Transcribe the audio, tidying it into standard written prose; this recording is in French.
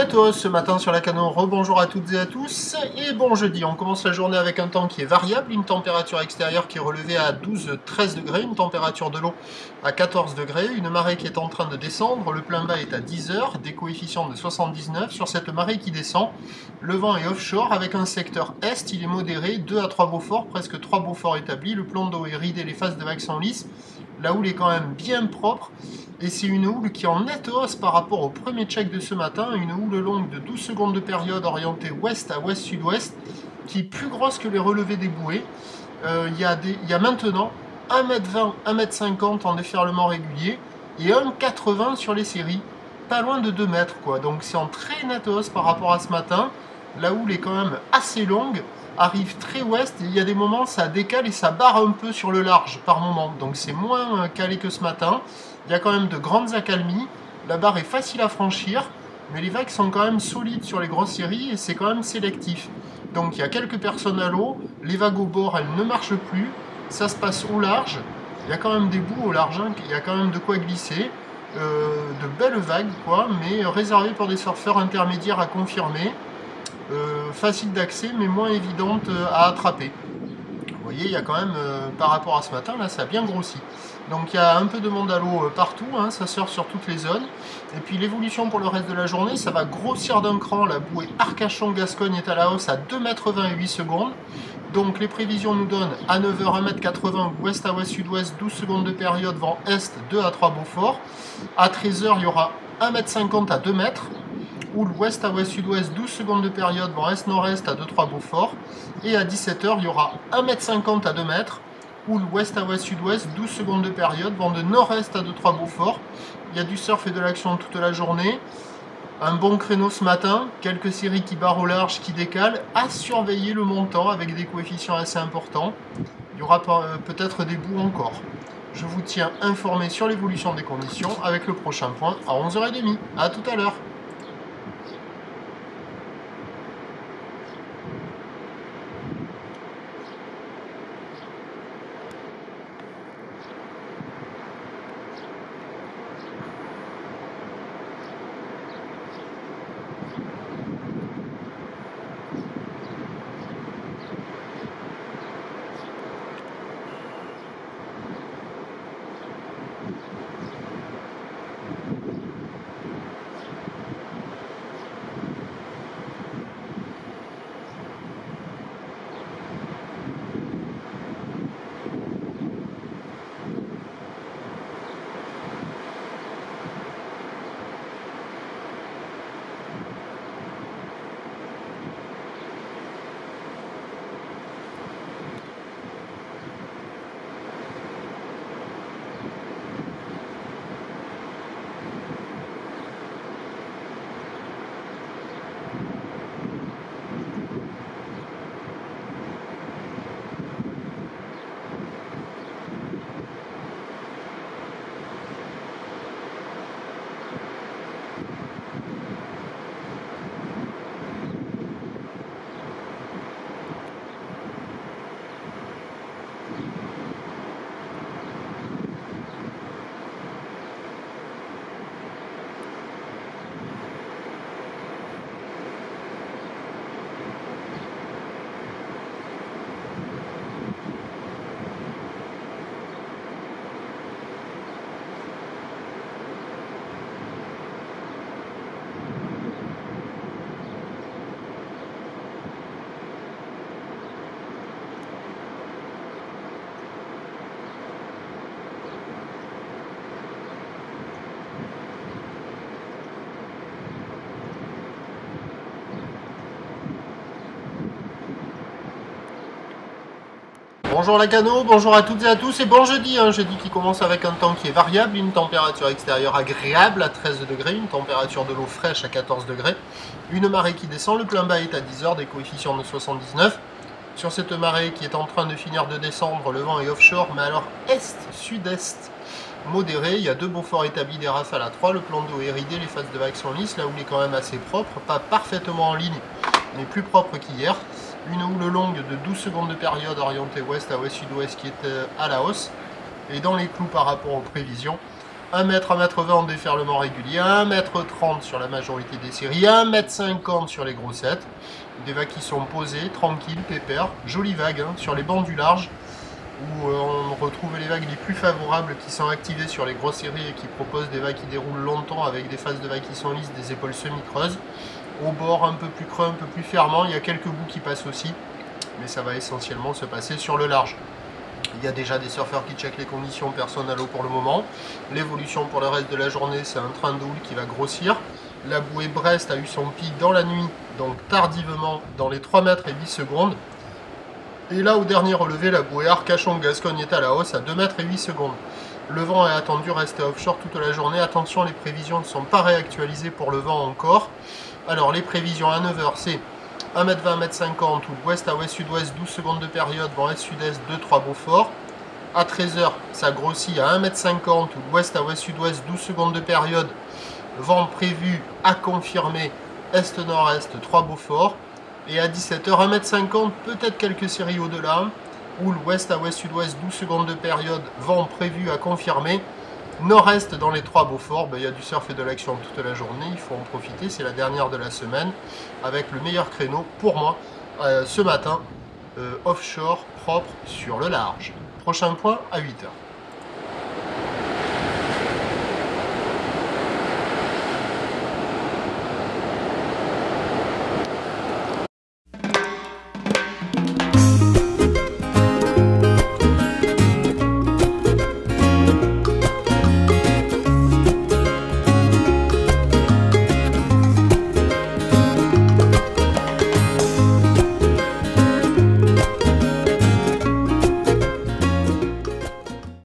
Net hausse ce matin sur la Canon, rebonjour à toutes et à tous, et bon jeudi, on commence la journée avec un temps qui est variable, une température extérieure qui est relevée à 12-13 degrés, une température de l'eau à 14 degrés, une marée qui est en train de descendre, le plein bas est à 10 heures, des coefficients de 79, sur cette marée qui descend, le vent est offshore avec un secteur est, il est modéré, 2 à 3 Beaufort, presque 3 Beaufort établis, le plan d'eau est ridé, les faces de vagues sont lisses, la houle est quand même bien propre, et c'est une houle qui est en nette hausse par rapport au premier check de ce matin, une houle longue de 12 secondes de période orientée ouest à ouest-sud-ouest, qui est plus grosse que les relevés des bouées. Il y a maintenant 1m20, 1m50 en déferlement régulier, et 1m80 sur les séries, pas loin de 2 mètres quoi, donc c'est en très nette hausse par rapport à ce matin. La houle est quand même assez longue, arrive très ouest, et il y a des moments ça décale et ça barre un peu sur le large par moment, donc c'est moins calé que ce matin. Il y a quand même de grandes accalmies, la barre est facile à franchir, mais les vagues sont quand même solides sur les grosses séries et c'est quand même sélectif. Donc il y a quelques personnes à l'eau, les vagues au bord elles ne marchent plus, ça se passe au large, il y a quand même des bouts au large, hein, il y a quand même de quoi glisser, de belles vagues quoi, mais réservées pour des surfeurs intermédiaires à confirmer, facile d'accès mais moins évidente à attraper. Vous voyez, il y a quand même, par rapport à ce matin, là, ça a bien grossi. Donc il y a un peu de monde à l'eau partout, hein, ça sort sur toutes les zones. Et puis l'évolution pour le reste de la journée, ça va grossir d'un cran. La bouée Arcachon-Gascogne est à la hausse à 2,20 m 8 secondes. Donc les prévisions nous donnent à 9 h 1m80 ouest à ouest-sud-ouest, 12 secondes de période, vent est 2 à 3 Beaufort. À 13 h, il y aura 1,50 m à 2 mètres. Houle ouest à ouest-sud-ouest, 12 secondes de période, vent est-nord-est à 2-3 Beaufort. Et à 17 h, il y aura 1,50 m à 2 mètres. Houle ouest à ouest-sud-ouest, 12 secondes de période, vent de nord-est à 2-3 Beaufort. Il y a du surf et de l'action toute la journée. Un bon créneau ce matin, quelques séries qui barrent au large, qui décalent. À surveiller le montant avec des coefficients assez importants. Il y aura peut-être des bouts encore. Je vous tiens informé sur l'évolution des conditions avec le prochain point à 11h30. A tout à l'heure. Bonjour la Cano, bonjour à toutes et à tous, et bon jeudi, un jeudi qui commence avec un temps qui est variable, une température extérieure agréable à 13 degrés, une température de l'eau fraîche à 14 degrés, une marée qui descend, le plein bas est à 10 heures, des coefficients de 79. Sur cette marée qui est en train de finir de descendre, le vent est offshore, mais alors est-sud-est modéré, il y a 2 Beaufort établis, des rafales à 3, le plan d'eau est ridé, les faces de vagues sont lisses, la houle est quand même assez propre, pas parfaitement en ligne, mais plus propre qu'hier. Une houle longue de 12 secondes de période orientée ouest à ouest-sud-ouest qui est à la hausse et dans les clous par rapport aux prévisions. 1 m, 1 m 20 en déferlement régulier, 1 m 30 sur la majorité des séries, 1 m 50 sur les grossettes. Des vagues qui sont posées, tranquilles, pépères, jolies vagues hein, sur les bancs du large, où on retrouve les vagues les plus favorables qui sont activées sur les grosses séries et qui proposent des vagues qui déroulent longtemps avec des phases de vagues qui sont lisses, des épaules semi-creuses. Au bord un peu plus creux, un peu plus fermant, il y a quelques bouts qui passent aussi, mais ça va essentiellement se passer sur le large. Il y a déjà des surfeurs qui checkent les conditions, personne à l'eau pour le moment. L'évolution pour le reste de la journée, c'est un train de houle qui va grossir. La bouée Brest a eu son pic dans la nuit, donc tardivement, dans les 3 mètres et 8 secondes. Et là, au dernier relevé, la bouée Arcachon-Gascogne est à la hausse à 2 mètres et 8 secondes. Le vent est attendu rester offshore toute la journée. Attention, les prévisions ne sont pas réactualisées pour le vent encore. Alors, les prévisions à 9 h, c'est 1 m 20, 1 m 50, ou ouest à ouest-sud-ouest, 12 secondes de période, vent est-sud-est, 2-3 Beaufort. À 13 h, ça grossit à 1 m 50, ou ouest à ouest-sud-ouest, 12 secondes de période, vent prévu à confirmer, est-nord-est, 3 Beaufort. Et à 17 h, 1 m 50, peut-être quelques séries au-delà, ou l'ouest à ouest-sud-ouest, 12 secondes de période, vent prévu à confirmer. Nord-est dans les 3 Beaufort, il y a du surf et de l'action toute la journée, il faut en profiter, c'est la dernière de la semaine, avec le meilleur créneau pour moi, ce matin, offshore, propre, sur le large. Prochain point à 8 h.